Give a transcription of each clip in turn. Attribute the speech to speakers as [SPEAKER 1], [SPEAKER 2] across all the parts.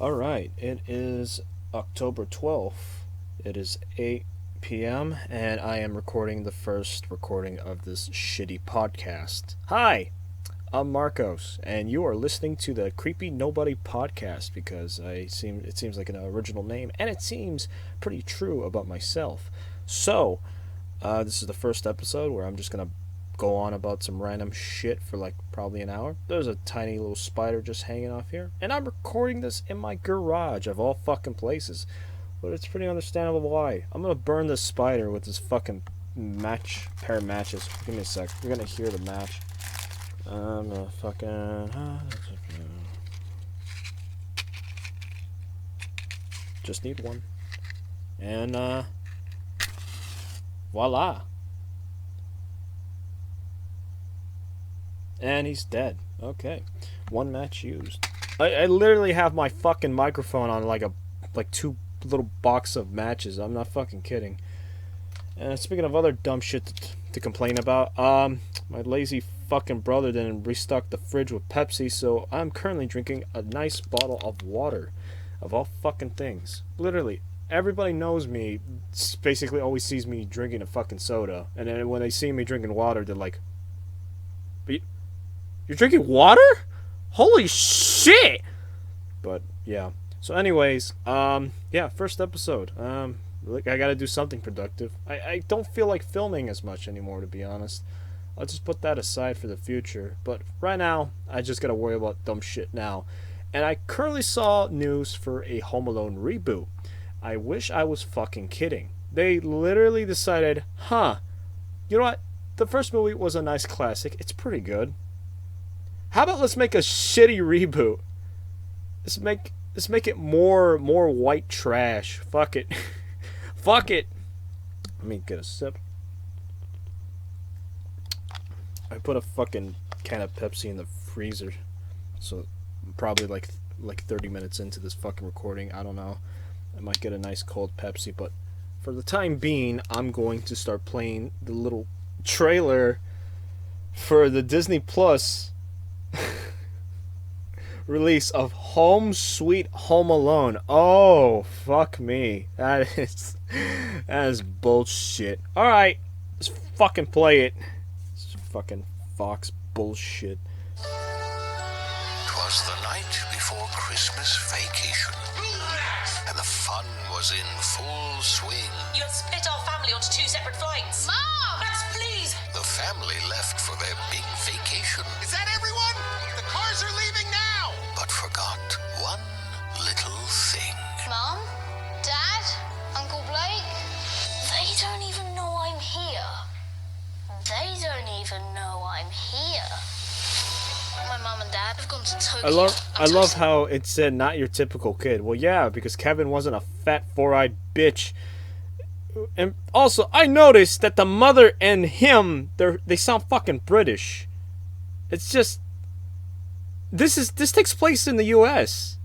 [SPEAKER 1] Alright, it is October 12th. It is 8 p.m., and I am recording the first recording of this shitty podcast. Hi, I'm Marcos, and you are listening to the Creepy Nobody podcast because it seems like an original name, and it seems pretty true about myself. So, this is the first episode where I'm just gonna go on about some random shit for like probably an hour. There's a tiny little spider just hanging off here, and I'm recording this in my garage of all fucking places. But it's pretty understandable why. I'm gonna burn this spider with this fucking pair of matches. Give me a sec. You're gonna hear the match. I'm gonna fucking just need one, and voila. And he's dead. Okay. One match used. I literally have my fucking microphone on like two little box of matches. I'm not fucking kidding. And speaking of other dumb shit to complain about, my lazy fucking brother didn't restock the fridge with Pepsi, so I'm currently drinking a nice bottle of water. Of all fucking things. Literally, everybody knows me, basically always sees me drinking a fucking soda. And then when they see me drinking water, they're like, "You're drinking water? Holy shit!" But yeah. So, anyways, first episode. I gotta do something productive. I don't feel like filming as much anymore, to be honest. I'll just put that aside for the future. But right now, I just gotta worry about dumb shit now. And I currently saw news for a Home Alone reboot. I wish I was fucking kidding. They literally decided, you know what? The first movie was a nice classic. It's pretty good. How about let's make a shitty reboot? Let's make it more white trash. Fuck it. Fuck it. Let me get a sip. I put a fucking can of Pepsi in the freezer. So probably like 30 minutes into this fucking recording, I don't know. I might get a nice cold Pepsi, but for the time being, I'm going to start playing the little trailer for the Disney Plus release of Home Sweet Home Alone. Oh, fuck me. That is bullshit. Alright, let's fucking play it. It's fucking Fox bullshit.
[SPEAKER 2] 'Twas the night before Christmas vacation, and the fun was in full swing.
[SPEAKER 3] You'll split our family onto two separate flights. Mom! Max, please!
[SPEAKER 2] The family left for their big vacation.
[SPEAKER 4] Is that everyone? The cars are leaving now!
[SPEAKER 2] But forgot one little thing.
[SPEAKER 5] Mom? Dad? Uncle Blake? They don't even know I'm here. They don't even know I'm here. My mom and dad have gone to Tokyo.
[SPEAKER 1] I love how it said not your typical kid. Well, yeah, because Kevin wasn't a fat four-eyed bitch. And also, I noticed that the mother and him, they sound fucking British. It's just this takes place in the U.S.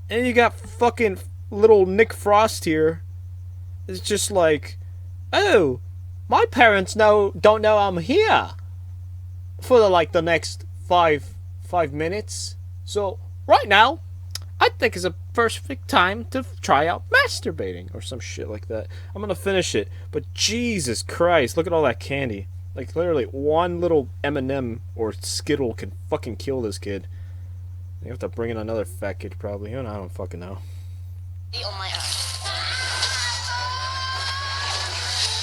[SPEAKER 1] And you got fucking little Nick Frost here. It's just like, oh, my parents don't know I'm here for the next five minutes. So right now, I think it's a perfect time to try out masturbating or some shit like that. I'm gonna finish it, but Jesus Christ, look at all that candy. Like literally, one little M&M or Skittle can fucking kill this kid. You have to bring in another fat kid probably. I don't fucking know.
[SPEAKER 5] On my own.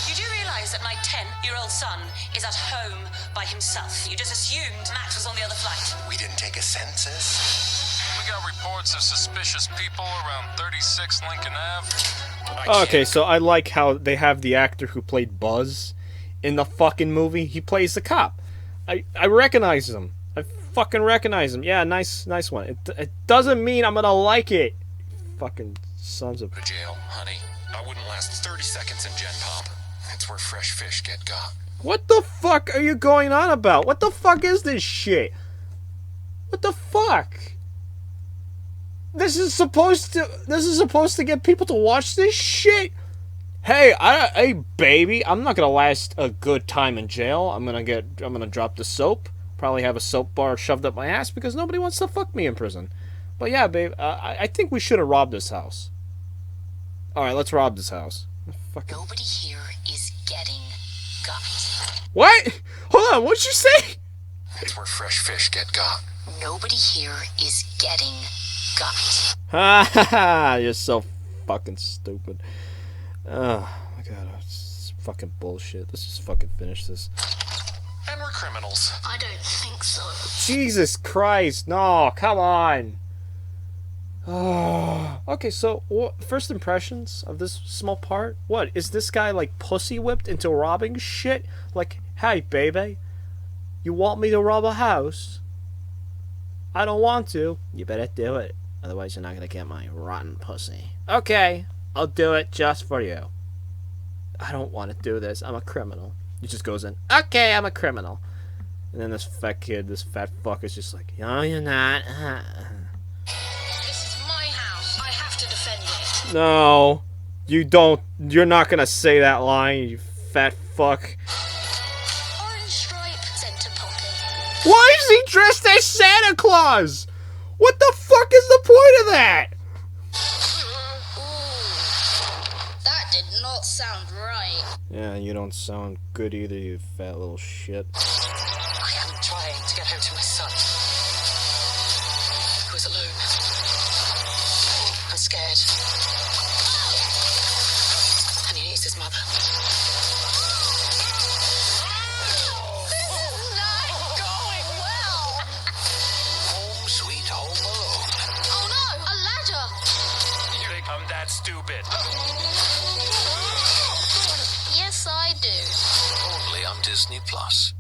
[SPEAKER 3] You do realise that my 10-year-old son is at home by himself. You just assumed Max was on the other flight.
[SPEAKER 4] We didn't take a census.
[SPEAKER 6] We got reports of suspicious people around 36 Lincoln Ave.
[SPEAKER 1] Okay, so I like how they have the actor who played Buzz in the fucking movie. He plays the cop. I recognize him. I fucking recognize him. Yeah, nice one. It doesn't mean I'm gonna like it. Fucking sons of...
[SPEAKER 4] To jail, honey. I wouldn't last 30 seconds in Gen Pop. That's where fresh fish get got.
[SPEAKER 1] What the fuck are you going on about? What the fuck is this shit? What the fuck? This is supposed to get people to watch this shit? Hey, baby, I'm not gonna last a good time in jail. I'm gonna drop the soap. Probably have a soap bar shoved up my ass because nobody wants to fuck me in prison. But yeah, babe, I think we should have robbed this house. Alright, let's rob this house. Fucking...
[SPEAKER 3] Nobody here is getting got.
[SPEAKER 1] What? Hold on, what'd you say?
[SPEAKER 4] It's where fresh fish get got.
[SPEAKER 3] Nobody here is getting got.
[SPEAKER 1] Ha ha ha! You're so fucking stupid. Oh my god, it's fucking bullshit. Let's just fucking finish this.
[SPEAKER 4] And we're criminals.
[SPEAKER 5] I don't think so.
[SPEAKER 1] Jesus Christ, no, come on. Oh, okay, so first impressions of this small part? What, is this guy like pussy whipped into robbing shit? Like, hey baby, you want me to rob a house? I don't want to. You better do it, otherwise you're not gonna get my rotten pussy. Okay, I'll do it just for you. I don't want to do this, I'm a criminal. He just goes in, okay, I'm a criminal. And then this fat kid, this fat fuck is just like, no, you're not.
[SPEAKER 5] This is my house. I have to defend it.
[SPEAKER 1] No, you don't. You're not gonna say that line, you fat fuck.
[SPEAKER 5] Orange stripe, center pocket.
[SPEAKER 1] Why is he dressed as Santa Claus? What the fuck is the point of that?
[SPEAKER 5] Ooh, that did not sound right.
[SPEAKER 1] Yeah, you don't sound good either, you fat little shit.
[SPEAKER 3] I am trying to get home to my son, who is alone. I'm scared. And he needs his mother.
[SPEAKER 5] This is not going well.
[SPEAKER 2] Home sweet home alone.
[SPEAKER 5] Oh no, a ladder.
[SPEAKER 4] You think I'm that stupid?
[SPEAKER 5] Yes, I do.
[SPEAKER 2] Only on Disney Plus.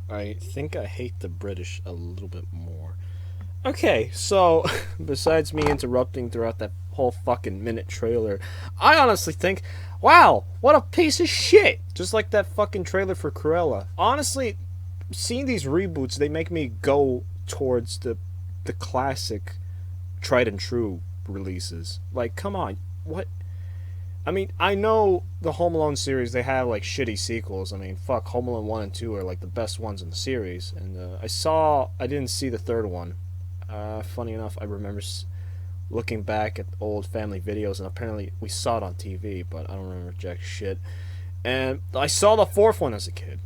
[SPEAKER 1] I think I hate the British a little bit more. Okay, so, besides me interrupting throughout that whole fucking minute trailer, I honestly think, wow, what a piece of shit! Just like that fucking trailer for Cruella. Honestly, seeing these reboots, they make me go towards the classic, tried and true releases. Like, come on, what? I mean, I know the Home Alone series, they have, like, shitty sequels. I mean, fuck, Home Alone 1 and 2 are, like, the best ones in the series. And I didn't see the third one. Funny enough, I remember looking back at old family videos, and apparently we saw it on TV, but I don't remember jack shit. And I saw the fourth one as a kid.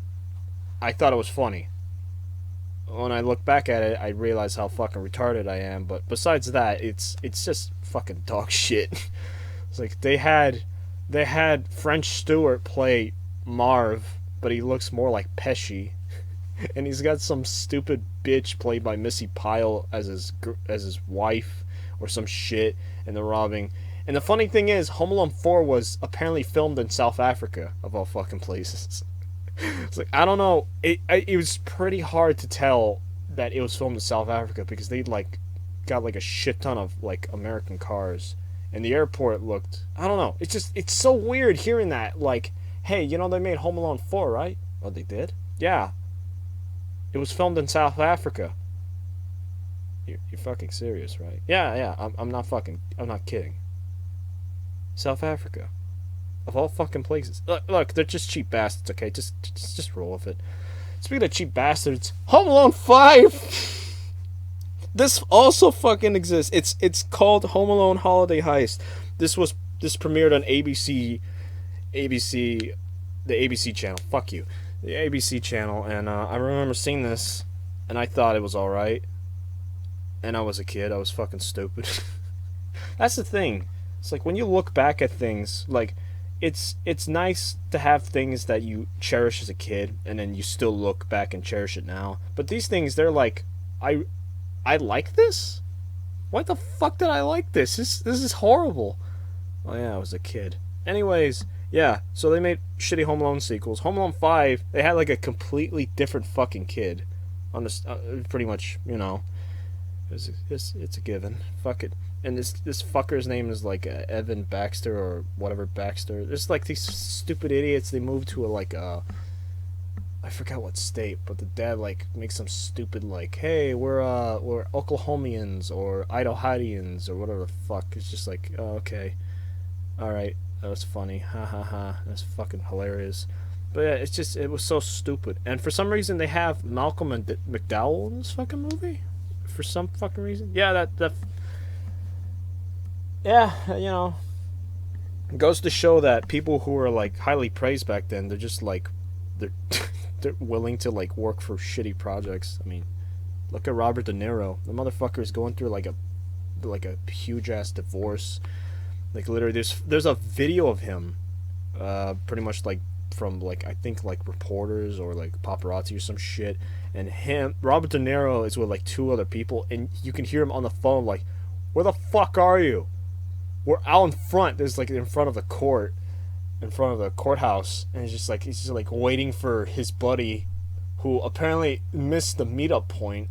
[SPEAKER 1] I thought it was funny. When I look back at it, I realize how fucking retarded I am, but besides that, it's just fucking dog shit. It's like they had French Stewart play Marv, but he looks more like Pesci, and he's got some stupid bitch played by Missy Pyle as his wife or some shit, and they're robbing. And the funny thing is, Home Alone 4 was apparently filmed in South Africa, of all fucking places. It's like, I don't know, it was pretty hard to tell that it was filmed in South Africa because they'd like got like a shit ton of like American cars. And the airport looked, I don't know, it's so weird hearing that, like, hey, you know they made Home Alone 4, right? Oh, they did? Yeah. It was filmed in South Africa. You're fucking serious, right? Yeah, I'm not kidding. South Africa. Of all fucking places. Look, they're just cheap bastards, okay? Just roll with it. Speaking of cheap bastards, Home Alone 5! This also fucking exists. It's called Home Alone Holiday Heist. This premiered on ABC, the ABC channel. Fuck you, the ABC channel. And I remember seeing this, and I thought it was all right. And I was a kid. I was fucking stupid. That's the thing. It's like when you look back at things, like it's nice to have things that you cherish as a kid, and then you still look back and cherish it now. But these things, they're like, I like this? Why the fuck did I like this? This is horrible. Oh yeah, I was a kid. Anyways, yeah, so they made shitty Home Alone sequels. Home Alone 5, they had like a completely different fucking kid. On this, pretty much, you know, it's a given. Fuck it. And this fucker's name is like Evan Baxter or whatever Baxter. There's like these stupid idiots. They moved to I forgot what state, but the dad like makes some stupid like, hey, we're Oklahomians or Idahoians or whatever the fuck. It's just like, oh, okay, all right, that was funny, ha ha ha, that's fucking hilarious. But yeah, it was so stupid. And for some reason they have Malcolm and McDowell in this fucking movie. for some fucking reason. Yeah, yeah, you know, it goes to show that people who were like highly praised back then, they're just like, they're they're willing to like work for shitty projects. I mean, look at Robert De Niro. The motherfucker is going through like a huge ass divorce. Like literally, there's a video of him, pretty much like from like I think like reporters or like paparazzi or some shit, and Robert De Niro is with like two other people, and you can hear him on the phone like, "Where the fuck are you? We're out in front." There's like in front of the court, in front of the courthouse, and he's just like waiting for his buddy, who apparently missed the meetup point,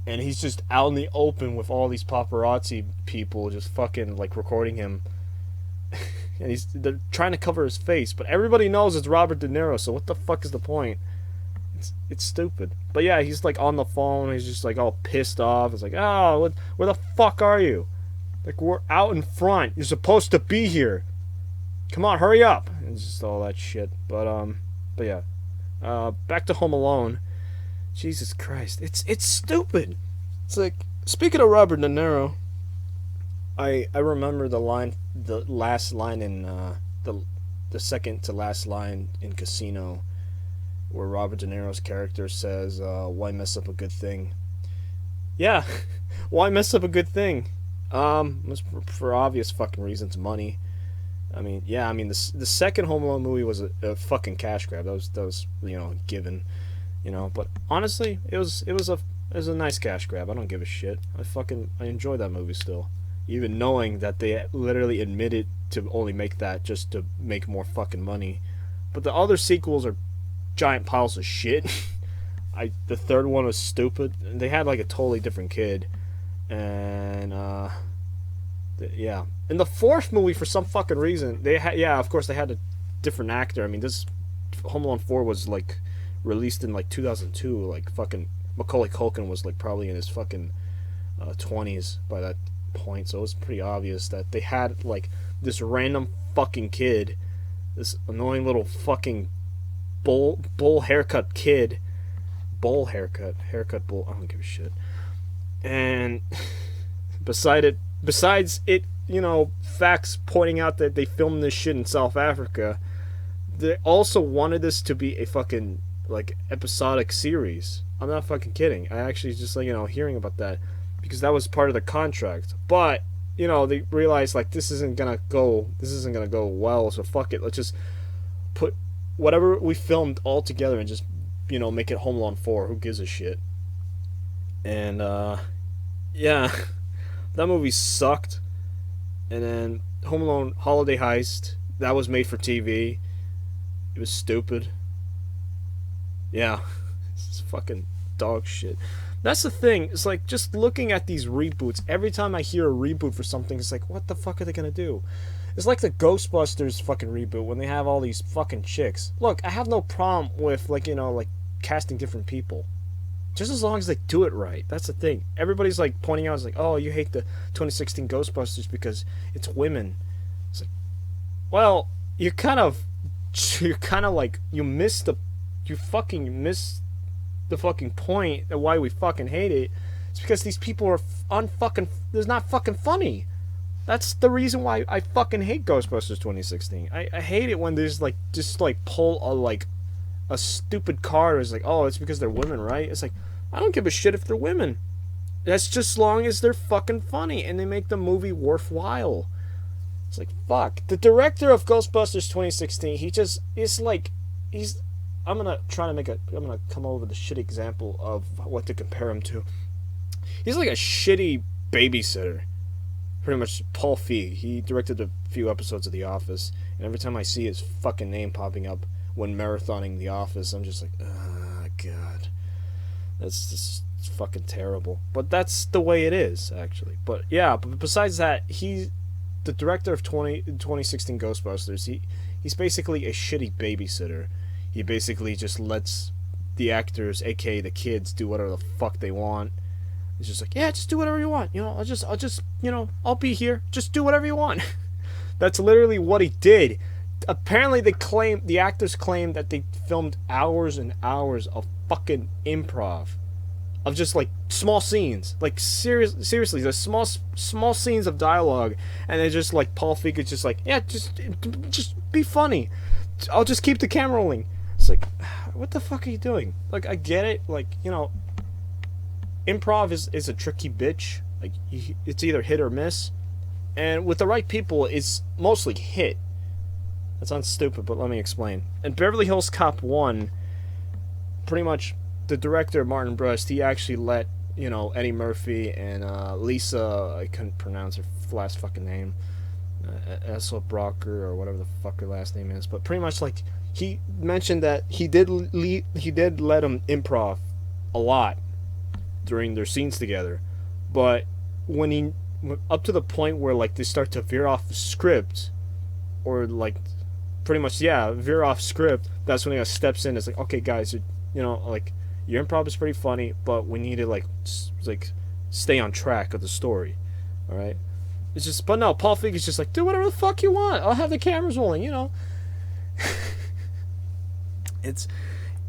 [SPEAKER 1] and he's just out in the open with all these paparazzi people just fucking like recording him. And they're trying to cover his face, but everybody knows it's Robert De Niro, so what the fuck is the point? It's stupid. But yeah, he's like on the phone, he's just like all pissed off. It's like, oh, where the fuck are you? Like, we're out in front. You're supposed to be here. Come on, hurry up. And just all that shit. But yeah. Back to Home Alone. Jesus Christ. It's stupid. It's like, speaking of Robert De Niro, I remember the last line in the second to last line in Casino, where Robert De Niro's character says, "Why mess up a good thing?" Yeah, why mess up a good thing? For obvious fucking reasons, money. I mean, yeah, I mean the second Home Alone movie was a fucking cash grab. That was you know, given, you know. But honestly, it was a nice cash grab. I don't give a shit. I enjoy that movie still. Even knowing that they literally admitted to only make that just to make more fucking money. But the other sequels are giant piles of shit. The third one was stupid. They had like a totally different kid. And, yeah. In the fourth movie, for some fucking reason, of course they had a different actor. I mean, this Home Alone 4 was like released in like 2002. Like fucking Macaulay Culkin was like probably in his fucking 20s by that point, so it was pretty obvious that they had like this random fucking kid, this annoying little fucking bowl haircut kid, haircut bowl, I don't give a shit. And besides it, you know, facts pointing out that they filmed this shit in South Africa, they also wanted this to be a fucking like episodic series. I'm not fucking kidding. I actually just like, you know, hearing about that, because that was part of the contract. But, you know, they realized like this isn't gonna go well, so fuck it, let's just put whatever we filmed all together and just, you know, make it Home Alone 4. Who gives a shit? And yeah, that movie sucked. And then Home Alone Holiday Heist, that was made for TV. It was stupid. Yeah, it's fucking dog shit. That's the thing. It's like, just looking at these reboots, every time I hear a reboot for something, it's like, what the fuck are they gonna do? It's like the Ghostbusters fucking reboot when they have all these fucking chicks. Look, I have no problem with, like, you know, like, casting different people. Just as long as they do it right. That's the thing. Everybody's, like, pointing out, it's like, oh, you hate the 2016 Ghostbusters because it's women. It's like, well, you fucking miss the fucking point of why we fucking hate it. It's because these people are there's not fucking funny. That's the reason why I fucking hate Ghostbusters 2016. I hate it when there's like just like pull a stupid card. It's like, oh, it's because they're women, right? It's like, I don't give a shit if they're women. That's just as long as they're fucking funny and they make the movie worthwhile. It's like, fuck. The director of Ghostbusters 2016, I'm gonna come over with a shitty example of what to compare him to. He's like a shitty babysitter. Pretty much Paul Feig. He directed a few episodes of The Office, and every time I see his fucking name popping up when marathoning The Office, I'm just like, oh, God. That's just fucking terrible. But that's the way it is, actually. But yeah, but besides that, he's the director of 2016 Ghostbusters. He's basically a shitty babysitter. He basically just lets the actors, aka the kids, do whatever the fuck they want. He's just like, yeah, just do whatever you want. You know, I'll just, you know, I'll be here. Just do whatever you want. That's literally what he did. Apparently, the actors claim that they filmed hours and hours of fucking improv. of just like small scenes, like seriously, there's small scenes of dialogue, and then just like Paul Feig just like, yeah, just be funny. I'll just keep the camera rolling. It's like, what the fuck are you doing? Like, I get it, like, you know, improv is a tricky bitch. Like, it's either hit or miss, and with the right people, it's mostly hit. That sounds stupid, but let me explain. In Beverly Hills Cop 1, pretty much the director, Martin Brest, he actually let, you know, Eddie Murphy and Lisa, I couldn't pronounce her last fucking name, Essel Brocker or whatever the fuck her last name is, but pretty much like he mentioned that he did let them improv a lot during their scenes together, but when up to the point where like they start to veer off the script, or like pretty much veer off script, that's when he steps in. It's like, okay guys, you know, like, your improv is pretty funny, but we need to like stay on track of the story. All right, it's just, but no, Paul Feig is just like, do whatever the fuck you want. I'll have the cameras rolling, you know.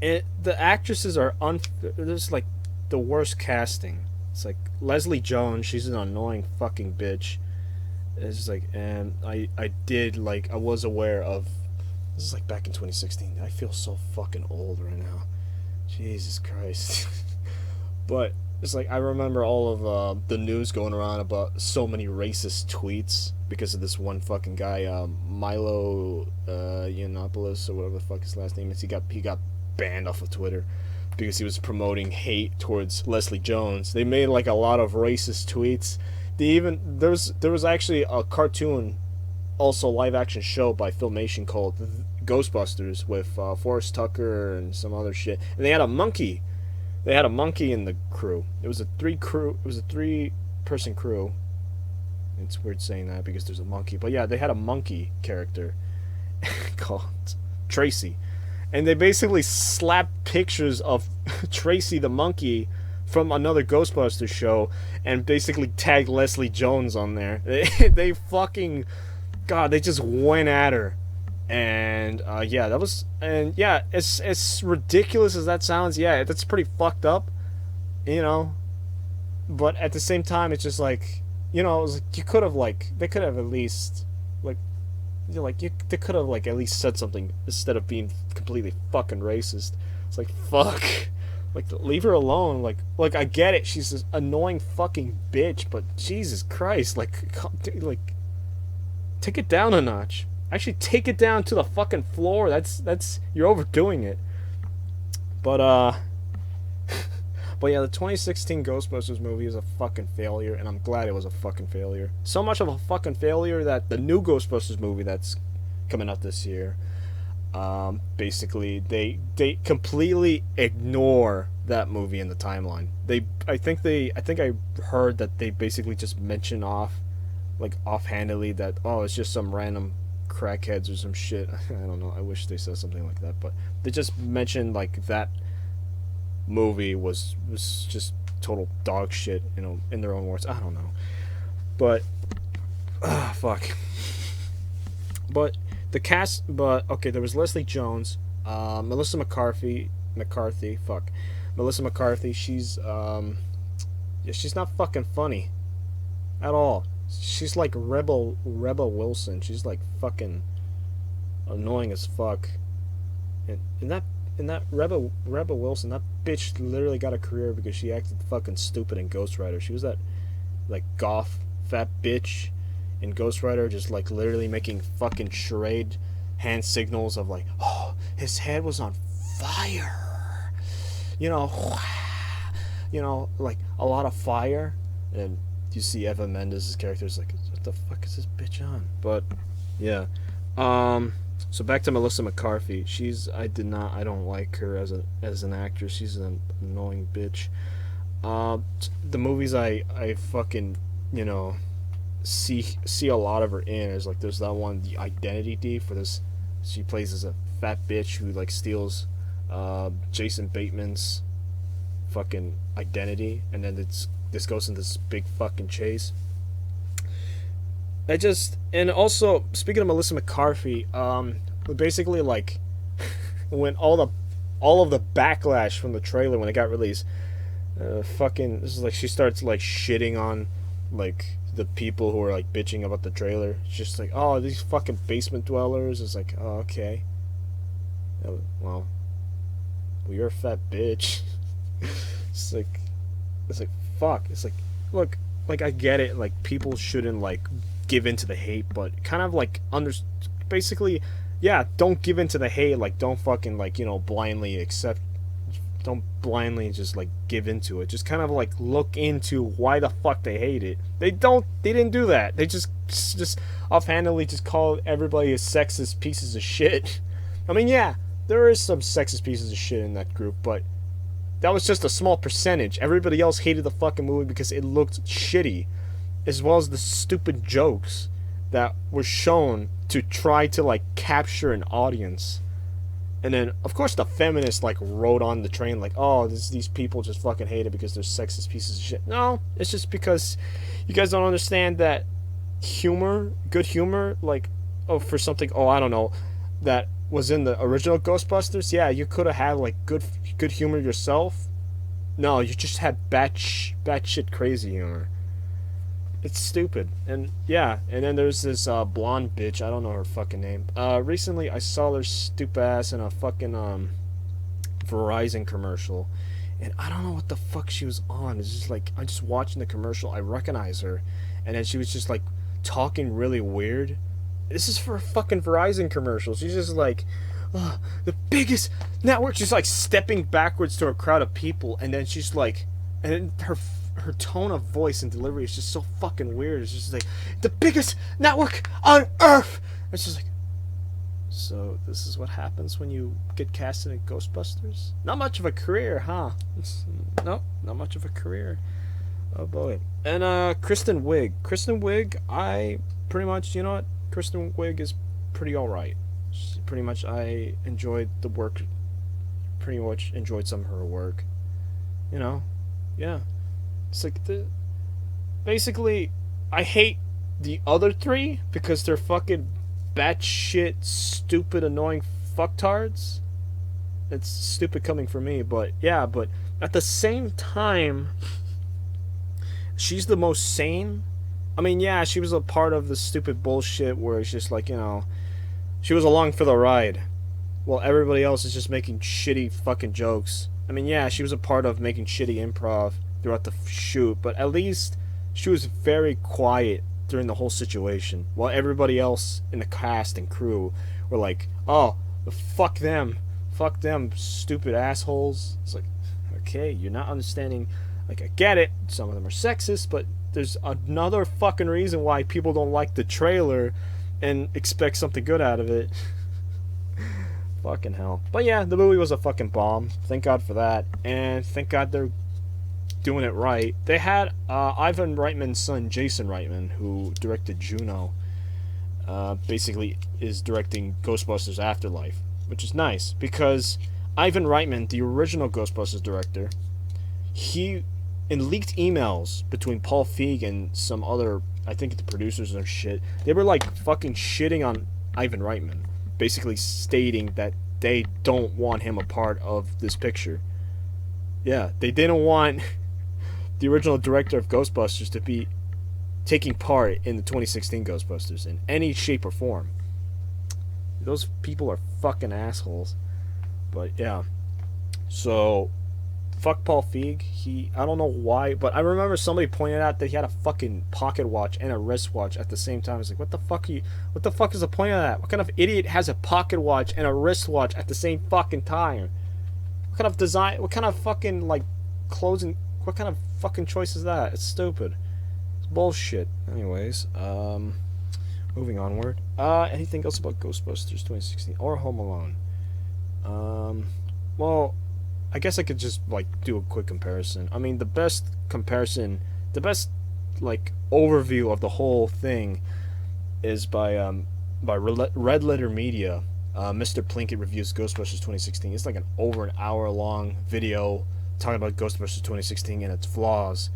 [SPEAKER 1] The actresses are there's like the worst casting. It's like Leslie Jones, she's an annoying fucking bitch. It's just like, and I was aware of, this is like back in 2016. I feel so fucking old right now. Jesus Christ. But it's like, I remember all of the news going around about so many racist tweets because of this one fucking guy, Milo Yiannopoulos, or whatever the fuck his last name is. He got banned off of Twitter because he was promoting hate towards Leslie Jones. They made like a lot of racist tweets. There was actually a cartoon, also live action show by Filmation called Ghostbusters with Forrest Tucker and some other shit. And they had a monkey. They had a monkey in the crew. It was a 3-person crew. It's weird saying that because there's a monkey, but yeah, they had a monkey character called Tracy, and they basically slapped pictures of Tracy the monkey from another Ghostbusters show and basically tagged Leslie Jones on there. They fucking, God, they just went at her. And as ridiculous as that sounds, yeah, that's pretty fucked up, you know. But at the same time, it's just like, you know, it was like, you could have like, they could have at least like, you know, like, they could have like at least said something instead of being completely fucking racist. It's like, fuck, like, leave her alone. Like I get it, she's this annoying fucking bitch, but Jesus Christ, like take it down a notch. Actually, take it down to the fucking floor. That's you're overdoing it. But but yeah, the 2016 Ghostbusters movie is a fucking failure, and I'm glad it was a fucking failure. So much of a fucking failure that the new Ghostbusters movie that's coming out this year, basically they completely ignore that movie in the timeline. I think I heard that they basically just mention offhandedly that, oh, it's just some random crackheads or some shit. I don't know. I wish they said something like that, but they just mentioned like that movie was just total dog shit, you know, in their own words. I don't know, but fuck. But the cast, but okay, there was Leslie Jones, Melissa McCarthy. Melissa McCarthy. She's she's not fucking funny at all. She's like Rebel Wilson. She's like fucking annoying as fuck. And that Rebel Wilson, that bitch literally got a career because she acted fucking stupid in Ghost Rider. She was that like goth fat bitch in Ghost Rider, just like literally making fucking charade hand signals of like, oh, his head was on fire. You know, like a lot of fire. And you see Eva Mendes' character is like, what the fuck is this bitch on? But yeah, so back to Melissa McCarthy. I don't like her as an actress. She's an annoying bitch. The movies I fucking, you know, see a lot of her in is like, there's that one, The Identity Thief, for this, she plays as a fat bitch who like steals Jason Bateman's fucking identity, and then this goes into this big fucking chase. And also, speaking of Melissa McCarthy, basically like when all of the backlash from the trailer when it got released, Fucking, this is like she starts like shitting on like the people who are like bitching about the trailer. It's just like, oh, these fucking basement dwellers. It's like, oh, okay. Well, you're a fat bitch. it's like, it's like, fuck. It's like, look, like I get it. Like people shouldn't like give into the hate, but kind of like basically, yeah, don't give into the hate. Like don't fucking like blindly accept. Don't blindly just like give into it. Just kind of like look into why the fuck they hate it. They didn't do that. They just offhandedly just call everybody a sexist pieces of shit. I mean, yeah, there is some sexist pieces of shit in that group, but that was just a small percentage. Everybody else hated the fucking movie because it looked shitty, as well as the stupid jokes that were shown to try to like capture an audience. And then, of course, the feminists, like, rode on the train, like, oh, these people just fucking hate it because they're sexist pieces of shit. No, it's just because you guys don't understand that humor, good humor, like, oh, for something, oh, I don't know, that was in the original Ghostbusters, yeah, you could have had, like, good humor yourself. No, you just had batshit crazy humor. It's stupid. And yeah, and then there's this blonde bitch, I don't know her fucking name. Recently I saw her stupid ass in a fucking Verizon commercial. And I don't know what the fuck she was on. It's just like I'm just watching the commercial, I recognize her, and then she was just like talking really weird. This is for a fucking Verizon commercial. She's just like, oh, the biggest network. She's like stepping backwards to a crowd of people, and then she's like, and then her tone of voice and delivery is just so fucking weird. It's just like, the biggest network on earth. It's just like, so this is what happens when you get casted in Ghostbusters? Not much of a career, huh? Nope, not much of a career. Oh boy. And Kristen Wiig, I pretty much, you know what? Kristen Wiig is pretty alright. Pretty much I enjoyed the work. Pretty much enjoyed some of her work. You know? Yeah. It's like basically, I hate the other three because they're fucking batshit, stupid, annoying fucktards. It's stupid coming from me, but yeah, but at the same time, she's the most sane. I mean, yeah, she was a part of the stupid bullshit where it's just like, she was along for the ride, while everybody else is just making shitty fucking jokes. I mean, yeah, she was a part of making shitty improv throughout the shoot, but at least she was very quiet during the whole situation, while everybody else in the cast and crew were like, oh, fuck them, stupid assholes. It's like, okay, you're not understanding. Like, I get it, some of them are sexist, but there's another fucking reason why people don't like the trailer and expect something good out of it. Fucking hell. But yeah, the movie was a fucking bomb. Thank God for that. And thank God they're doing it right. They had Ivan Reitman's son, Jason Reitman, who directed Juno, basically is directing Ghostbusters Afterlife, which is nice because Ivan Reitman, the original Ghostbusters director, he, in leaked emails between Paul Feig and some other, I think the producers or shit, they were like fucking shitting on Ivan Reitman, basically stating that they don't want him a part of this picture. Yeah, they didn't want the original director of Ghostbusters to be taking part in the 2016 Ghostbusters in any shape or form. Those people are fucking assholes. But yeah. So, fuck Paul Feig. I don't know why, but I remember somebody pointed out that he had a fucking pocket watch and a wristwatch at the same time. It's like, what the fuck is the point of that? What kind of idiot has a pocket watch and a wristwatch at the same fucking time? What kind of design, what kind of fucking, like, clothes, what kind of fucking choice is that? It's stupid. It's bullshit. Anyways, moving onward. Anything else about Ghostbusters 2016 or Home Alone? Well, I guess I could just, like, do a quick comparison. I mean, the best like overview of the whole thing is by Red Letter Media. Mr. Plinkett reviews Ghostbusters 2016. It's like an over an hour long video talking about Ghostbusters 2016 and its flaws.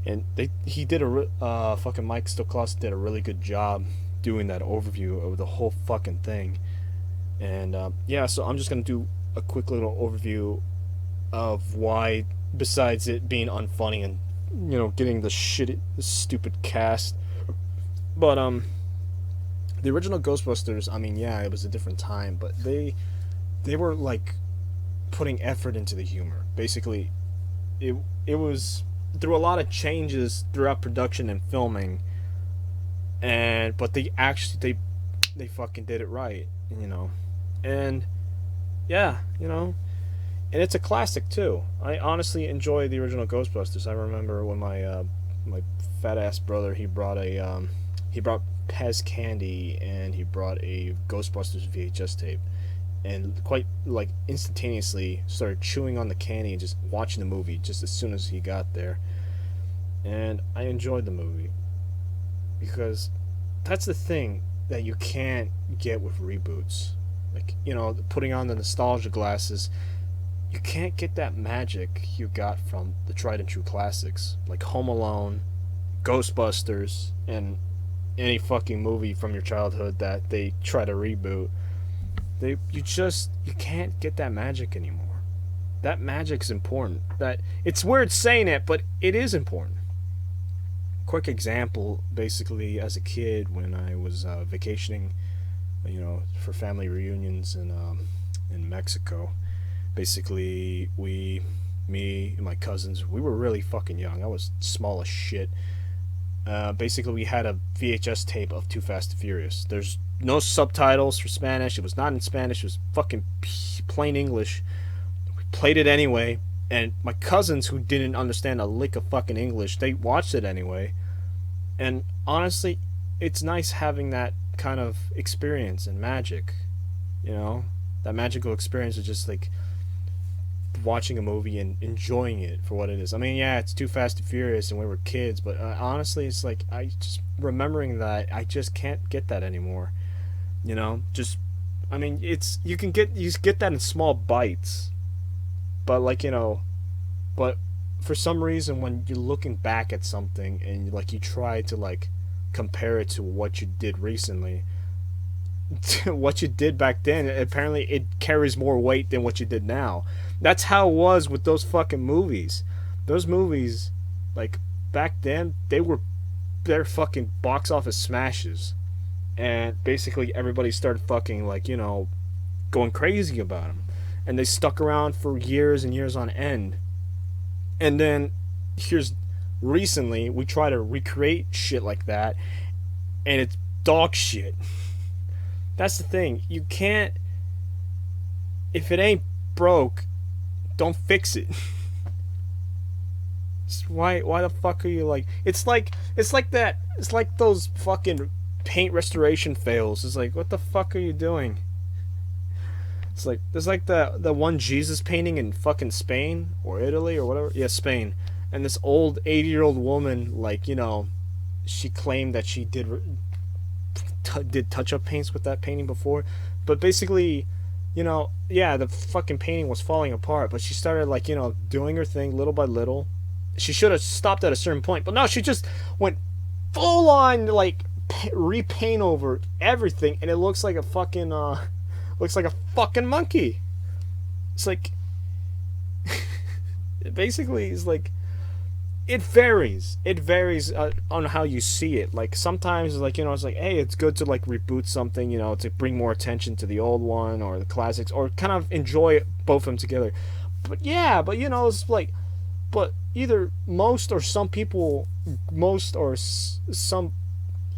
[SPEAKER 1] And he did fucking Mike Stoklos did a really good job doing that overview of the whole fucking thing. And yeah, so I'm just gonna do a quick little overview of why besides it being unfunny and getting the stupid cast. But the original Ghostbusters, I mean, yeah, it was a different time, but they were like putting effort into the humor. Basically, it was through a lot of changes throughout production and filming, but they fucking did it right, and yeah, and it's a classic too. I honestly enjoy the original Ghostbusters. I remember when my fat ass brother, he brought Pez candy, and he brought a Ghostbusters VHS tape, and quite like instantaneously started chewing on the candy and just watching the movie just as soon as he got there. And I enjoyed the movie because that's the thing that you can't get with reboots. Like, putting on the nostalgia glasses, you can't get that magic you got from the tried and true classics like Home Alone, Ghostbusters, and any fucking movie from your childhood that they try to reboot. You can't get that magic anymore. That magic's important. That it's weird saying it, but it is important. Quick example, basically, as a kid when I was vacationing, for family reunions in Mexico. Basically, me and my cousins, we were really fucking young. I was small as shit. Basically, we had a VHS tape of Too Fast and Furious. There's no subtitles for Spanish. It was not in Spanish. It was fucking plain English. We played it anyway, and my cousins, who didn't understand a lick of fucking English, they watched it anyway. And honestly, it's nice having that kind of experience and magic. That magical experience of just like watching a movie and enjoying it for what it is. I mean, yeah, it's Too Fast and Furious and we were kids, but honestly, it's like I just remembering that I just can't get that anymore. I mean, you get that in small bites, but but for some reason when you're looking back at something and like you try to like compare it to what you did recently, what you did back then, apparently it carries more weight than what you did now. That's how it was with those fucking movies. Those movies, like, back then, they're fucking box office smashes. And basically everybody started fucking, like, going crazy about them. And they stuck around for years and years on end. And then, recently, we try to recreate shit like that, and it's dog shit. That's the thing. You can't... If it ain't broke, don't fix it. Why the fuck are you like... It's like that... It's like those fucking paint restoration fails. It's like, what the fuck are you doing? It's like... There's like the one Jesus painting in fucking Spain, or Italy, or whatever. Yeah, Spain. And this old 80-year-old woman, like, she claimed that she did touch-up paints with that painting before, but basically, yeah, the fucking painting was falling apart, but she started, like, doing her thing little by little. She should have stopped at a certain point, but no, she just went full on, like, repaint over everything, and it looks like a fucking monkey. It's like, basically, it's like, it varies on how you see it. Like, sometimes, like, it's like, hey, it's good to, like, reboot something, to bring more attention to the old one or the classics, or kind of enjoy both of them together. But yeah, but it's like, but either most or some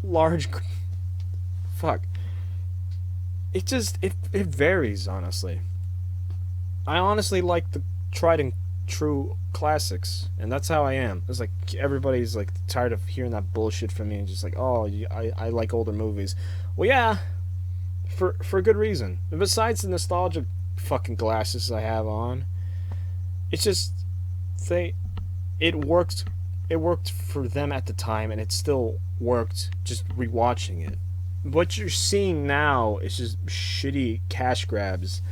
[SPEAKER 1] large fuck, it varies, honestly. I honestly like the tried and true classics, and that's how I am. It's like everybody's like tired of hearing that bullshit from me and just like, oh, I like older movies. Well, yeah, for good reason. And besides the nostalgia fucking glasses I have on, it's just it worked for them at the time, and it still worked just rewatching it. What you're seeing now is just shitty cash grabs,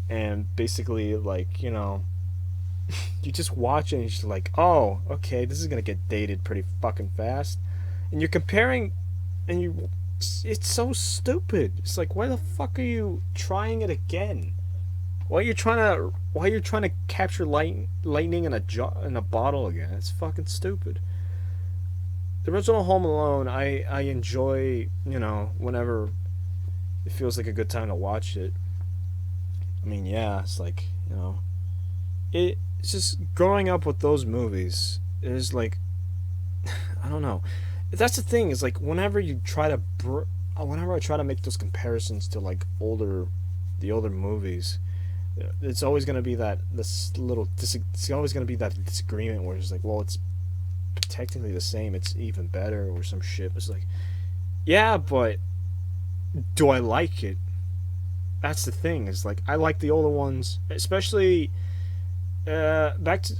[SPEAKER 1] and basically, like, you just watch it and you're just like, oh, okay, this is gonna get dated pretty fucking fast. And you're comparing, and it's so stupid. It's like, why the fuck are you trying it again? Why are you trying to why you're trying to capture lightning in a bottle again. It's fucking stupid. The original Home Alone, I enjoy, whenever it feels like a good time to watch it. I mean, yeah, it's like, it's just growing up with those movies is like, I don't know. That's the thing, is like whenever I try to make those comparisons to like the older movies, it's always going to be it's always going to be that disagreement where it's like, well, it's technically the same, it's even better or some shit. It's like, yeah, but do I like it? That's the thing. Is like, I like the older ones, especially back to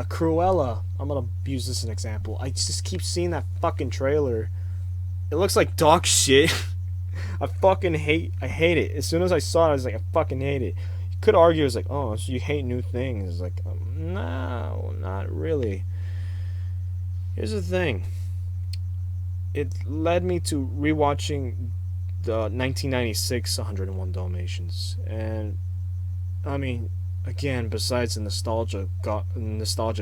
[SPEAKER 1] Cruella. I'm gonna use this as an example. I just keep seeing that fucking trailer. It looks like dog shit. I hate it. As soon as I saw it, I was like, I fucking hate it. You could argue it's like, oh, so you hate new things. It's like, no, not really. Here's the thing. It led me to rewatching the 1996 101 Dalmatians, and I mean, again, besides the nostalgia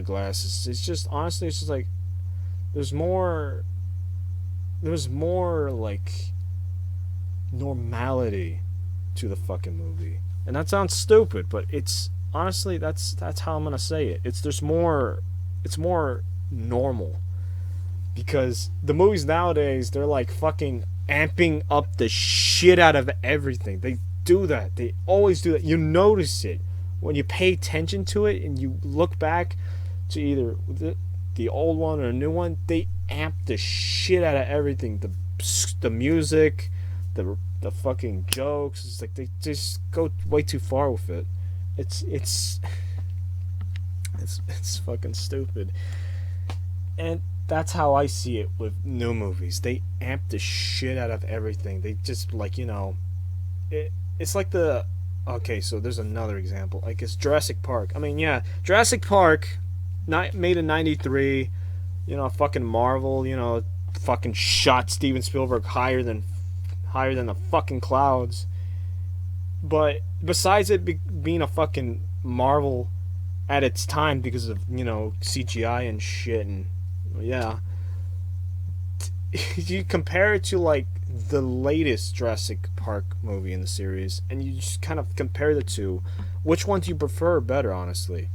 [SPEAKER 1] glasses, it's just, honestly, it's just like there's more like normality to the fucking movie, and that sounds stupid, but it's honestly, that's how I'm gonna say it. It's more normal, because the movies nowadays, they're like fucking amping up the shit out of everything. They do that. They always do that. You notice it when you pay attention to it and you look back to either the old one or a new one. They amp the shit out of everything. The music, the fucking jokes. It's like they just go way too far with it. It's fucking stupid. And that's how I see it with new movies. They amp the shit out of everything. They just, like, it's like okay, so there's another example. Like, it's Jurassic Park. I mean, yeah, Jurassic Park, made in 93, fucking Marvel, fucking shot Steven Spielberg higher than the fucking clouds. But besides it being a fucking Marvel at its time because of, CGI and shit, and yeah, you compare it to like the latest Jurassic Park movie in the series, and you just kind of compare the two. Which one do you prefer better, honestly?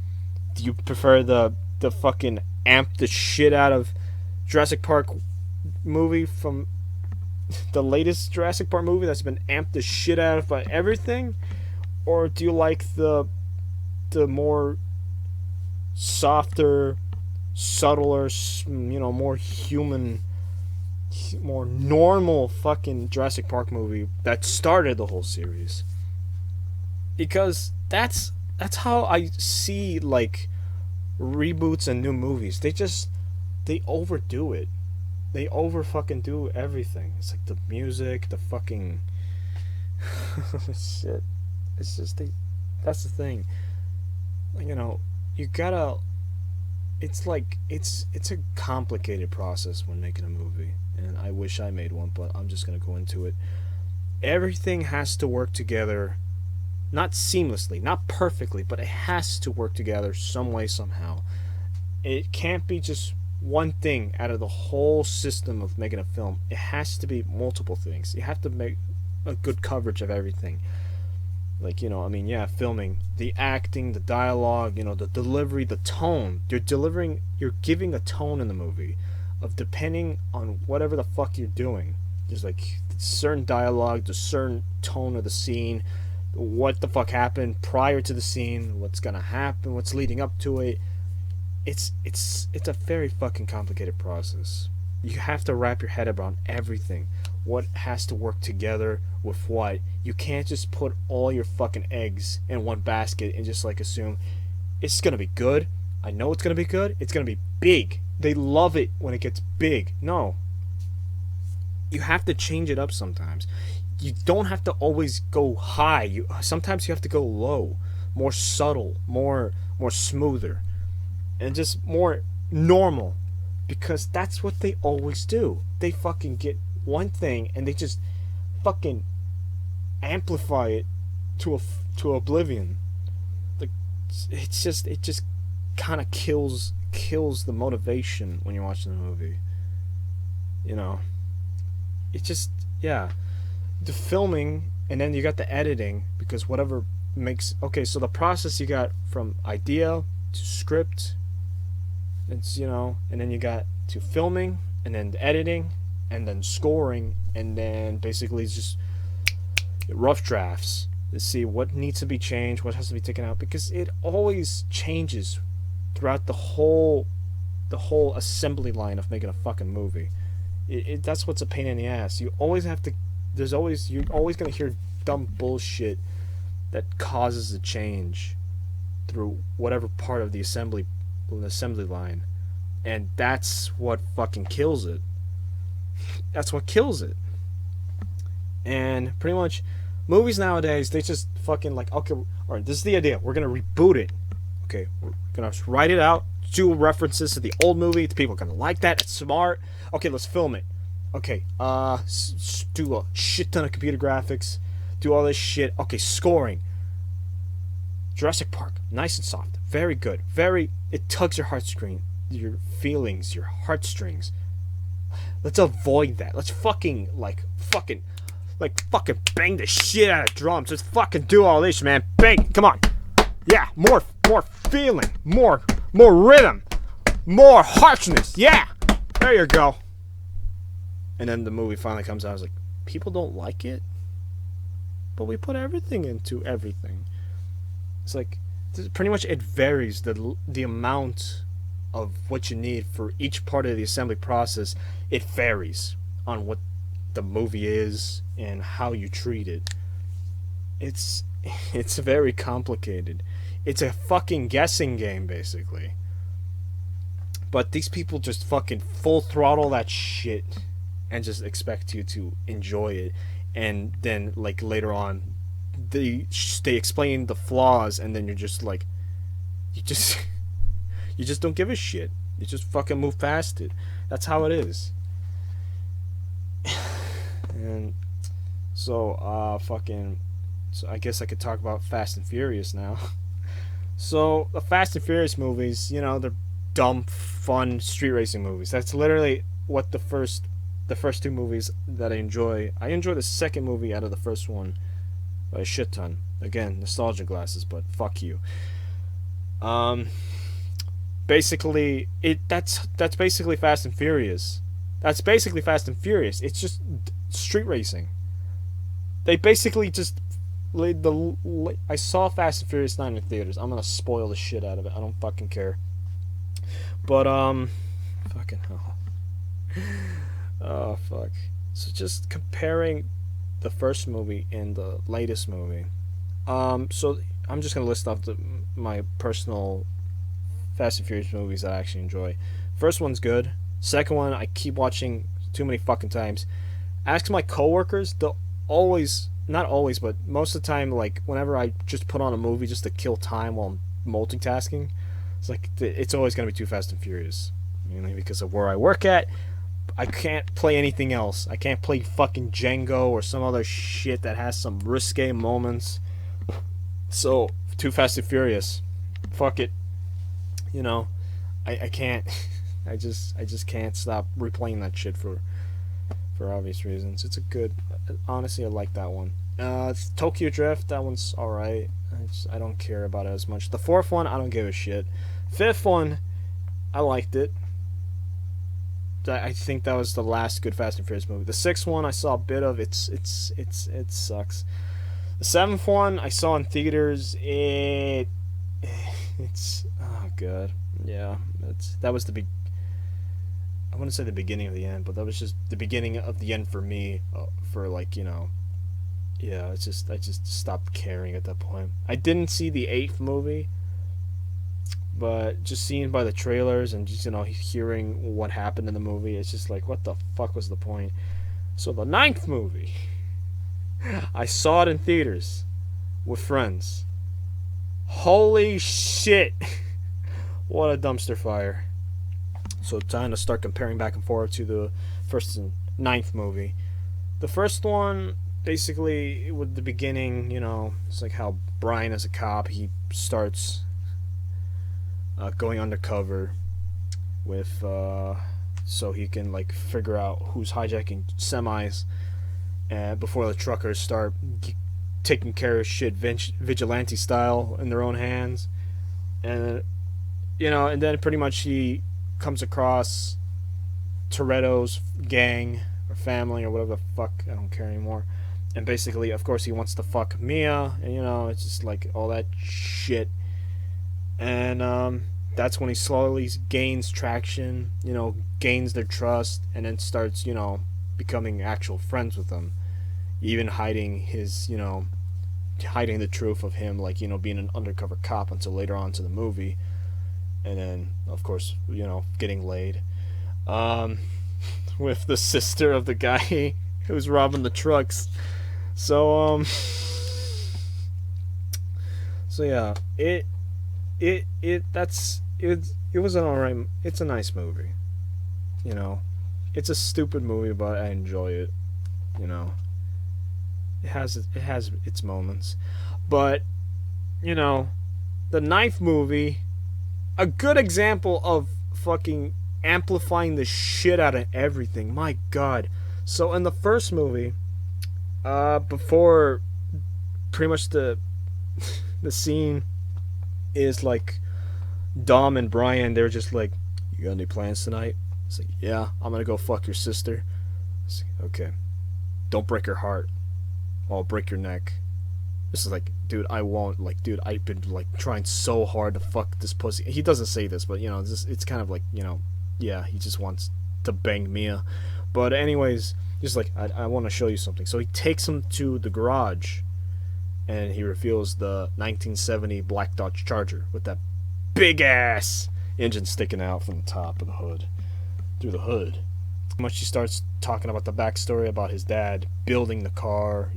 [SPEAKER 1] Do you prefer the fucking amp the shit out of Jurassic Park movie from the latest Jurassic Park movie that's been amped the shit out of by everything? Or do you like the more softer, subtler, more human, more normal fucking Jurassic Park movie that started the whole series? Because that's how I see like reboots and new movies. They overdo it. They over fucking do everything. It's like the music, the fucking shit. It's just that's the thing. You gotta. It's like it's a complicated process when making a movie, and I wish I made one, but I'm just gonna go into it. Everything has to work together, not seamlessly, not perfectly, but it has to work together some way, somehow. It can't be just one thing out of the whole system of making a film. It has to be multiple things. You have to make a good coverage of everything. Like, filming, the acting, the dialogue, the delivery, the tone. You're giving a tone in the movie of depending on whatever the fuck you're doing. There's like certain dialogue, the certain tone of the scene, what the fuck happened prior to the scene, what's gonna happen, what's leading up to it. It's a very fucking complicated process. You have to wrap your head around everything. What has to work together with what. You can't just put all your fucking eggs in one basket and just like assume it's gonna be good. I know it's gonna be good. It's gonna be big. They love it when it gets big. No. You have to change it up sometimes. You don't have to always go high. Sometimes you have to go low, more subtle, more smoother, and just more normal, because that's what they always do. They fucking get one thing and they just fucking amplify it to oblivion. Like, it just kind of kills the motivation when you're watching the movie. You know, it just, yeah, the filming, and then you got the editing, because whatever makes, okay, so the process you got from idea to script, it's, you know, and then you got to filming, and then the editing, and then scoring, and then basically it's just rough drafts to see what needs to be changed, what has to be taken out, because it always changes throughout the whole assembly line of making a fucking movie. That's what's a pain in the ass. You always have to, you're always gonna hear dumb bullshit that causes a change through whatever part of the assembly line, and that's what fucking kills it. That's what kills it. And pretty much, movies nowadays, they just fucking like, okay, alright, this is the idea. We're gonna reboot it. Okay, we're gonna write it out, do references to the old movie. The people are gonna like that. It's smart. Okay, let's film it. Okay, do a shit ton of computer graphics. Do all this shit. Okay, scoring. Jurassic Park, nice and soft. Very good. It tugs your heartstring, your feelings, your heartstrings. Let's avoid that. Let's fucking bang the shit out of drums. Let's fucking do all this, man. Bang. Come on. Yeah, more feeling, more rhythm, more harshness. Yeah. There you go. And then the movie finally comes out. I was like, people don't like it, but we put everything into everything. It's like, pretty much it varies the amount of what you need for each part of the assembly process. It varies on what the movie is and how you treat it. It's very complicated. It's a fucking guessing game, basically. But these people just fucking full throttle that shit and just expect you to enjoy it. And then, like, later on, they explain the flaws, and then you're just like, you just don't give a shit. You just fucking move past it. That's how it is. And so, so I guess I could talk about Fast and Furious now. So, the Fast and Furious movies, you know, they're dumb, fun street racing movies. That's literally what the first two movies that I enjoy. I enjoy the second movie out of the first one by a shit ton. Again, nostalgia glasses, but fuck you. Basically, that's basically Fast and Furious. That's basically Fast and Furious. It's just street racing. They basically just I saw Fast and Furious 9 in theaters. I'm gonna spoil the shit out of it. I don't fucking care. But fucking hell. Oh fuck. So just comparing the first movie and the latest movie. So I'm just gonna list off my personal Fast and Furious movies that I actually enjoy. First one's good. Second one I keep watching too many fucking times. Ask my coworkers, they'll always, not always, but most of the time, like whenever I just put on a movie just to kill time while I'm multitasking, it's like it's always gonna be too Fast and Furious. Mainly because of where I work at. I can't play anything else. I can't play fucking Django or some other shit that has some risque moments. So, too Fast and Furious. Fuck it. You know, I can't. I just can't stop replaying that shit for obvious reasons. It's a good. Honestly, I like that one. Tokyo Drift. That one's all right. I don't care about it as much. The fourth one, I don't give a shit. Fifth one, I liked it. I think that was the last good Fast and Furious movie. The sixth one I saw a bit of. It sucks. The seventh one I saw in theaters. It's oh god, yeah. That was the I wouldn't say the beginning of the end, but that was just the beginning of the end for me. For like, you know, yeah. I just stopped caring at that point. I didn't see the eighth movie. But just seeing by the trailers and just, you know, hearing what happened in the movie, it's just like, what the fuck was the point? So the ninth movie, I saw it in theaters with friends. Holy shit. What a dumpster fire. So time to start comparing back and forth to the first and ninth movie. The first one, basically, with the beginning, you know, it's like how Brian as a cop, he starts going undercover with so he can like figure out who's hijacking semis, and before the truckers start taking care of shit vigilante style in their own hands. And and then pretty much he comes across Toretto's gang or family or whatever the fuck, I don't care anymore. And basically, of course, he wants to fuck Mia, and it's just like all that shit. And that's when he slowly gains traction, gains their trust, and then starts, becoming actual friends with them. Even hiding his, hiding the truth of him, like, being an undercover cop until later on to the movie. And then, of course, getting laid. With the sister of the guy who's robbing the trucks. So, yeah, it was an alright, it's a nice movie. It's a stupid movie, but I enjoy it. It has its moments. But, the Knife movie, a good example of fucking amplifying the shit out of everything. My god. So in the first movie, before pretty much the scene is like Dom and Brian, they're just like, you got any plans tonight? It's like, yeah, I'm gonna go fuck your sister. It's like, okay, don't break her heart, I'll break your neck. This is like, dude, I won't. Like, dude, I've been like trying so hard to fuck this pussy. He doesn't say this, but it's kind of like, yeah, he just wants to bang Mia. But anyways, just like, I want to show you something. So he takes him to the garage, and he reveals the 1970 Black Dodge Charger with that big ass engine sticking out from the top of the hood, through the hood. Much he starts talking about the backstory about his dad building the car,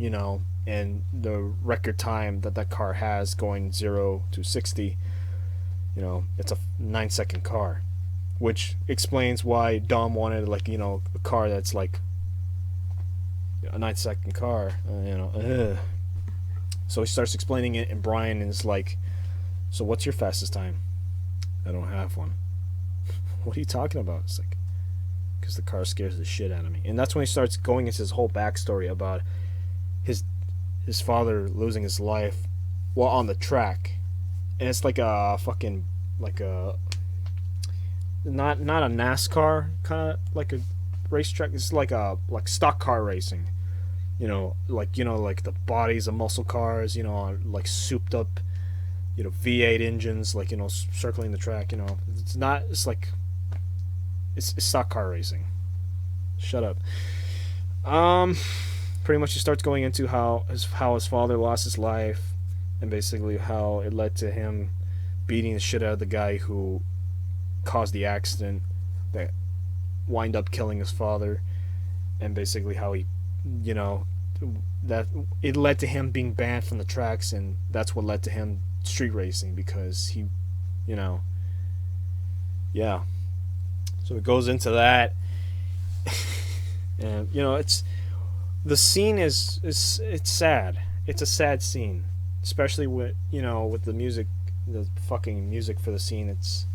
[SPEAKER 1] and the record time that car has going 0 to 60. It's a 9-second car, which explains why Dom wanted like a car that's like a 9-second car. So he starts explaining it, and Brian is like, so what's your fastest time? I don't have one. What are you talking about? It's like, because the car scares the shit out of me. And that's when he starts going into his whole backstory about his father losing his life while on the track. And it's like a fucking, like a, not a NASCAR, kind of like a racetrack. It's like stock car racing. Like the bodies of muscle cars, like souped up, V8 engines, like, circling the track, it's like, it's stock car racing. Shut up. Pretty much he starts going into how his father lost his life, and basically how it led to him beating the shit out of the guy who caused the accident that wind up killing his father, and basically how he, that it led to him being banned from the tracks, and that's what led to him street racing, because he, yeah. So it goes into that, and it's, the scene is it's sad. It's a sad scene, especially with with the music, the fucking music for the scene. It's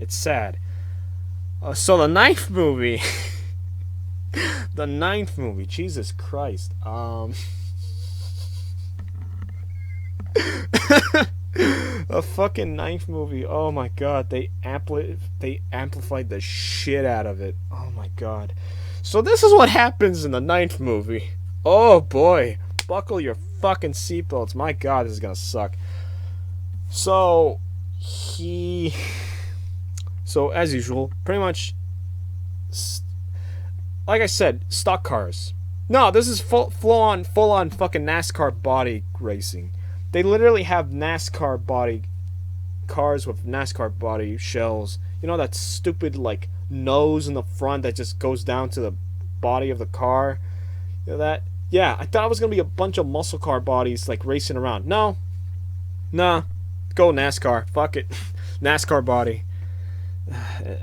[SPEAKER 1] sad. So the Ninth movie, the Ninth movie. Jesus Christ. A fucking Ninth movie. Oh my god, they amplified the shit out of it. Oh my god. So this is what happens in the Ninth movie. Oh boy, buckle your fucking seatbelts. My god, this is gonna suck. So as usual, pretty much, like I said, stock cars. No, this is full on fucking NASCAR body racing. They literally have NASCAR body cars with NASCAR body shells. That stupid like nose in the front that just goes down to the body of the car. That? Yeah, I thought it was gonna be a bunch of muscle car bodies like racing around. No. Nah. Go NASCAR. Fuck it. NASCAR body.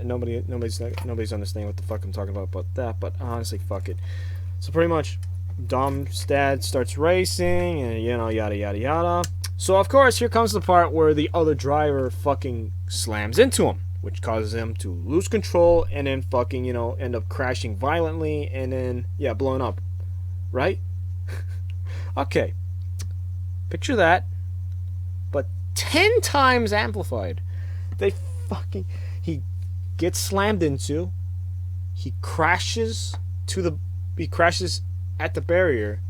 [SPEAKER 1] Nobody's understanding what the fuck I'm talking about that, but honestly, fuck it. So pretty much, Dom's dad starts racing, and you know, yada yada yada. So of course, here comes the part where the other driver fucking slams into him, which causes him to lose control and then fucking, you know, end up crashing violently and then, yeah, blowing up. Right? Okay. Picture that, but 10 times amplified. He gets slammed into, he crashes at the barrier,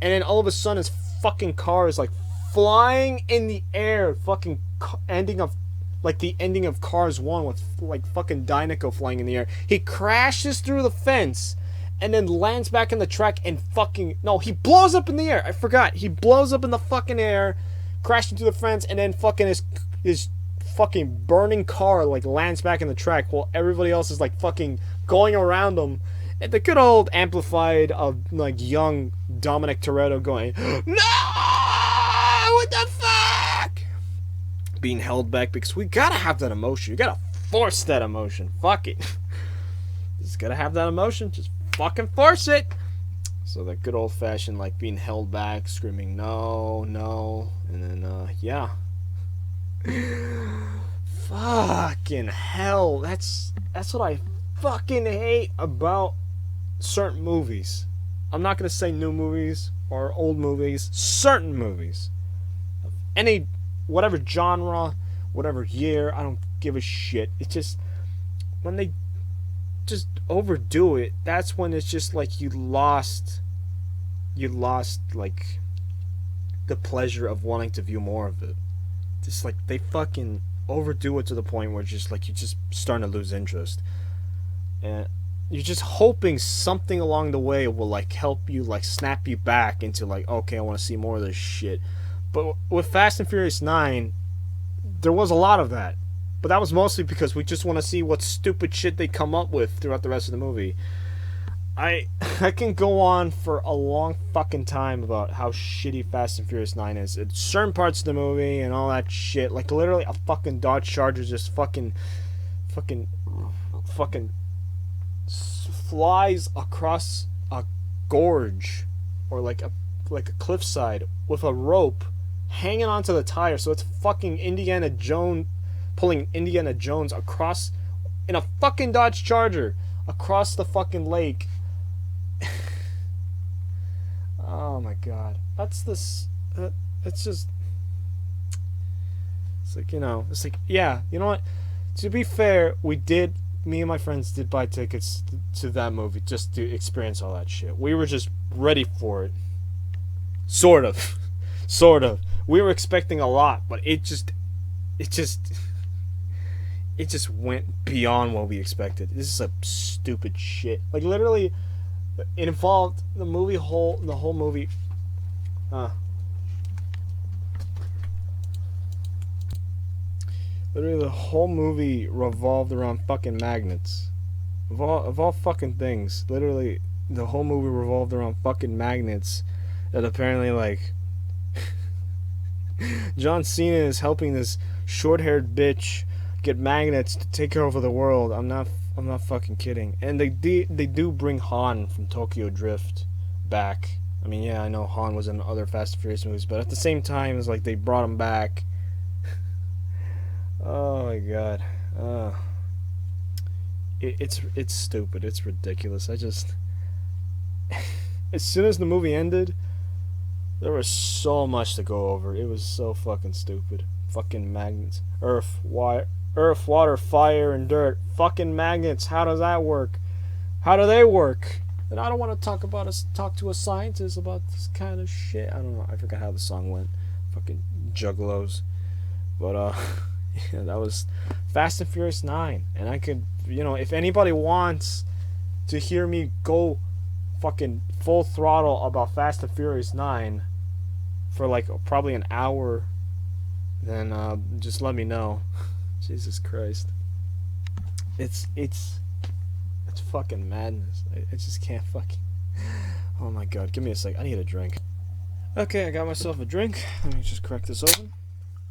[SPEAKER 1] and then all of a sudden his fucking car is like flying in the air, fucking ending of like the ending of Cars 1 with like fucking Dinoco flying in the air. He crashes through the fence and then lands back in the track and fucking... No, he blows up in the air. I forgot. He blows up in the fucking air, crashed into the fence, and then fucking his fucking burning car like lands back in the track while everybody else is like fucking going around him. And the good old amplified of like young Dominic Toretto going, "No! What the fuck?" Being held back because we gotta have that emotion. You gotta force that emotion. Fuck it. Just gotta have that emotion. Just fucking force it. So that good old fashioned like being held back, screaming no, no, and then yeah. Fucking hell. That's what I fucking hate about certain movies. I'm not gonna say new movies or old movies. Certain movies of any whatever genre, whatever year, I don't give a shit. It's just when they just overdo it, that's when it's just like you lost like the pleasure of wanting to view more of it. Just like they fucking overdo it to the point where it's just like you're just starting to lose interest. And you're just hoping something along the way will like help you, like snap you back into like, okay, I want to see more of this shit. But with Fast and Furious 9, there was a lot of that. But that was mostly because we just want to see what stupid shit they come up with throughout the rest of the movie. I can go on for a long fucking time about how shitty Fast and Furious 9 is. It's certain parts of the movie and all that shit. Like literally a fucking Dodge Charger just fucking flies across a gorge or like a cliffside with a rope hanging onto the tire, so it's fucking Indiana Jones pulling Indiana Jones across in a fucking Dodge Charger across the fucking lake. Oh my god, that's this. It's just. It's like, you know. It's like, yeah, you know what? To be fair, me and my friends did buy tickets to that movie just to experience all that shit. We were just ready for it. Sort of. We were expecting a lot, but it just went beyond what we expected. This is a stupid shit. Like literally, it involved the whole movie. Literally, the whole movie revolved around fucking magnets. Of all fucking things, literally, the whole movie revolved around fucking magnets. That apparently, like, John Cena is helping this short-haired bitch get magnets to take over the world. I'm not fucking kidding. And they do bring Han from Tokyo Drift back. I mean, yeah, I know Han was in other Fast and Furious movies, but at the same time, it's like they brought him back. Oh my god. It's stupid. It's ridiculous. I just... As soon as the movie ended, there was so much to go over. It was so fucking stupid. Fucking magnets. Earth, water, fire, and dirt. Fucking magnets. How does that work? How do they work? And I don't want to talk to a scientist about this kind of shit. I don't know. I forgot how the song went. Fucking juggalos. But, yeah, that was Fast and Furious 9. And I could, you know, if anybody wants to hear me go fucking full throttle about Fast and Furious 9 for like probably an hour, then just let me know. Jesus Christ. It's fucking madness. I just can't fucking... Oh my god, give me a sec. I need a drink. Okay, I got myself a drink. Let me just crack this open.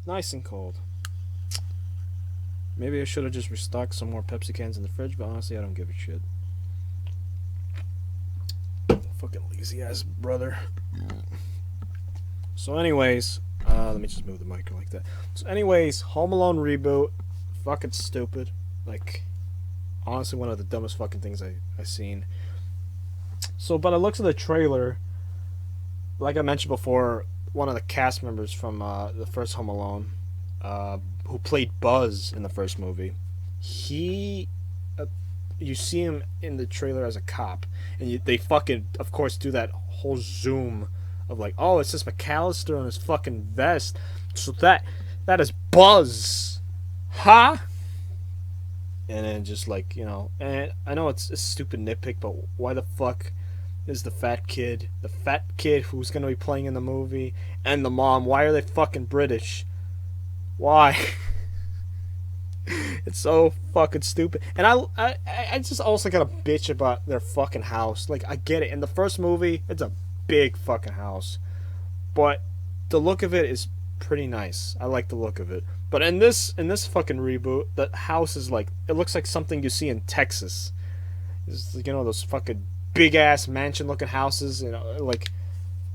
[SPEAKER 1] Nice and cold. Maybe I should have just restocked some more Pepsi cans in the fridge, but honestly, I don't give a shit. Fucking lazy ass brother. So anyways, let me just move the mic like that. So anyways, Home Alone reboot, fucking stupid. Like, honestly, one of the dumbest fucking things I seen. So by the looks of the trailer, like I mentioned before, one of the cast members from the first Home Alone, who played Buzz in the first movie, he, you see him in the trailer as a cop, and they fucking, of course, do that whole zoom of like, oh, it's just McAllister on his fucking vest, so that is Buzz, huh? And then just like, you know, and I know it's a stupid nitpick, but why the fuck is the fat kid who's gonna be playing in the movie, and the mom, why are they fucking British? Why? It's so fucking stupid. And I just also gotta bitch about their fucking house. Like, I get it. In the first movie, it's a big fucking house, but the look of it is pretty nice. I like the look of it. But in this fucking reboot, the house is like, it looks like something you see in Texas. It's, you know, those fucking big ass mansion looking houses, you know, like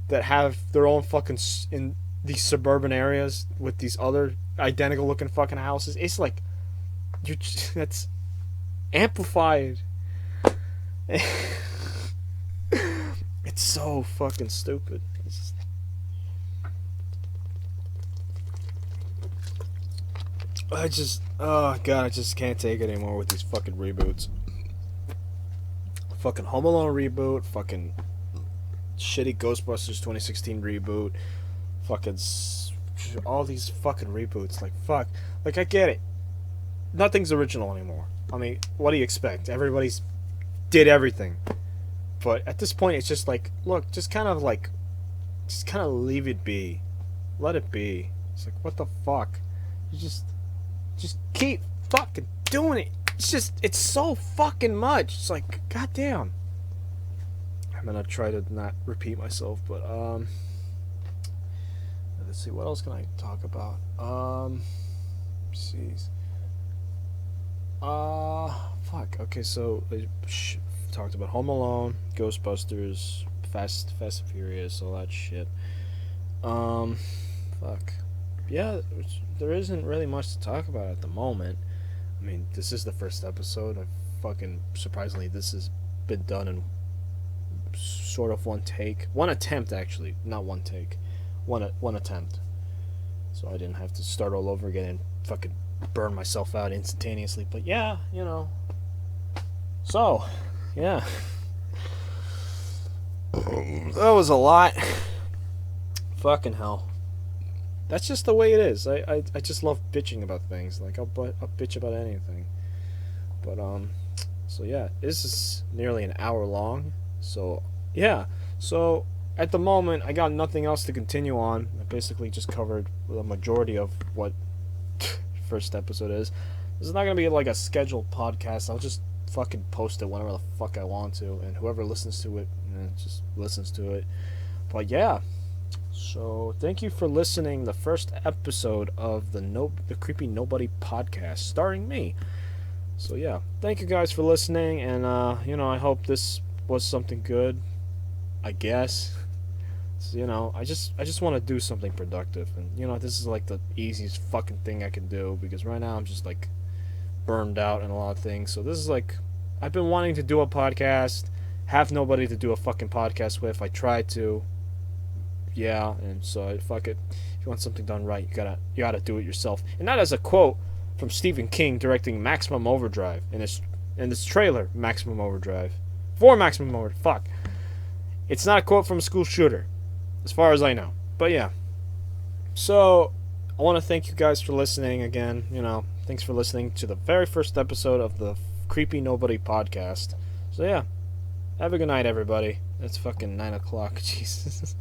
[SPEAKER 1] that have their own fucking in these suburban areas with these other identical looking fucking houses. It's like, that's amplified. It's so fucking stupid. I just can't take it anymore with these fucking reboots. Fucking Home Alone reboot, fucking shitty Ghostbusters 2016 reboot, fucking all these fucking reboots. Like, fuck. Like, I get it. Nothing's original anymore. I mean, what do you expect? Everybody's did everything. But at this point, it's just like, look, just kind of leave it be. Let it be. It's like, what the fuck? You just keep fucking doing it. It's so fucking much. It's like, goddamn. I'm gonna try to not repeat myself, but let's see, what else can I talk about? Jeez. Fuck. Okay, so I talked about Home Alone, Ghostbusters, Fast and Furious, all that shit. Fuck. Yeah, there isn't really much to talk about at the moment. I mean, this is the first episode. Surprisingly, this has been done in sort of one attempt, actually, not one take, one attempt. So I didn't have to start all over again and fucking burn myself out instantaneously. But yeah, you know. So, yeah. That was a lot. Fucking hell. That's just the way it is. I just love bitching about things. Like, I'll bitch about anything. But, so yeah, this is nearly an hour long. So, yeah. So, at the moment, I got nothing else to continue on. I basically just covered the majority of what first episode is. This is not going to be like a scheduled podcast. I'll just fucking post it whenever the fuck I want to. And whoever listens to it, just listens to it. But, yeah. So, thank you for listening the first episode of the Creepy Nobody podcast, starring me. So, yeah, thank you guys for listening, and, I hope this was something good, I guess. So, I just want to do something productive, and, this is, like, the easiest fucking thing I can do, because right now I'm just, like, burned out in a lot of things. So, this is, like, I've been wanting to do a podcast, have nobody to do a fucking podcast with. I tried to. Yeah, and so fuck it. If you want something done right, you gotta do it yourself. And that is a quote from Stephen King directing Maximum Overdrive in this trailer, Maximum Overdrive. Fuck. It's not a quote from a school shooter, as far as I know. But yeah. So I want to thank you guys for listening again. Thanks for listening to the very first episode of the Creepy Nobody podcast. So yeah, have a good night, everybody. It's fucking 9 o'clock. Jesus.